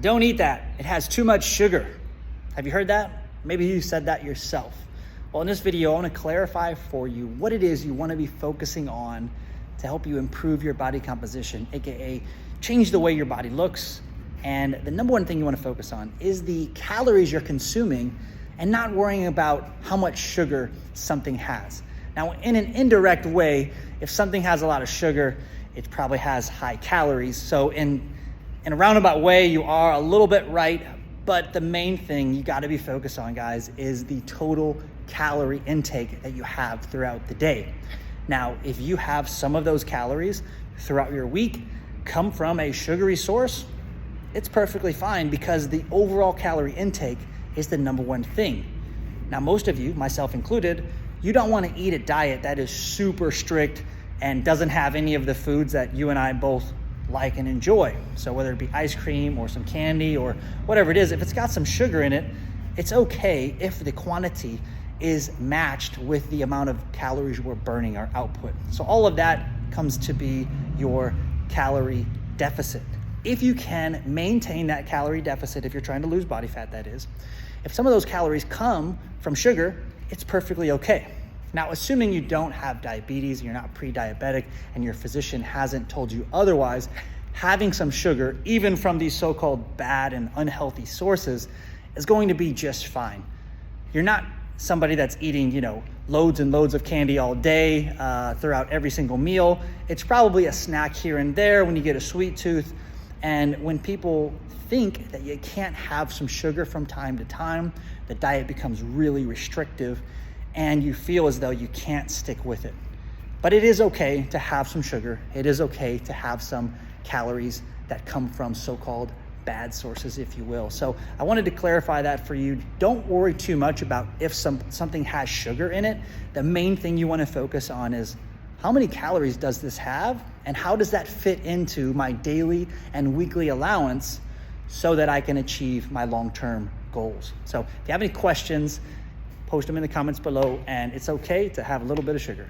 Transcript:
Don't eat that. It has too much sugar. Have you heard that? Maybe you said that yourself. Well, in this video, I want to clarify for you what it is you want to be focusing on to help you improve your body composition, AKA change the way your body looks. And the number one thing you want to focus on is the calories you're consuming and not worrying about how much sugar something has. Now, in an indirect way, if something has a lot of sugar, it probably has high calories. So in a roundabout way, you are a little bit right, but the main thing you gotta be focused on, guys, is the total calorie intake that you have throughout the day. Now, if you have some of those calories throughout your week come from a sugary source, it's perfectly fine because the overall calorie intake is the number one thing. Now, most of you, myself included, you don't wanna eat a diet that is super strict and doesn't have any of the foods that you and I both like and enjoy. So whether it be ice cream or some candy or whatever it is, if it's got some sugar in it, it's okay if the quantity is matched with the amount of calories we're burning, our output. So all of that comes to be your calorie deficit. If you can maintain that calorie deficit, if you're trying to lose body fat, that is, if some of those calories come from sugar, it's perfectly okay. Now, assuming you don't have diabetes, you're not pre-diabetic, and your physician hasn't told you otherwise, having some sugar, even from these so-called bad and unhealthy sources, is going to be just fine. You're not somebody that's eating, loads and loads of candy all day throughout every single meal. It's probably a snack here and there when you get a sweet tooth. And when people think that you can't have some sugar from time to time, the diet becomes really restrictive and you feel as though you can't stick with it. But it is okay to have some sugar. It is okay to have some calories that come from so-called bad sources, if you will. So I wanted to clarify that for you. Don't worry too much about if something has sugar in it. The main thing you want to focus on is how many calories does this have and how does that fit into my daily and weekly allowance so that I can achieve my long-term goals. So if you have any questions, post them in the comments below, and it's okay to have a little bit of sugar.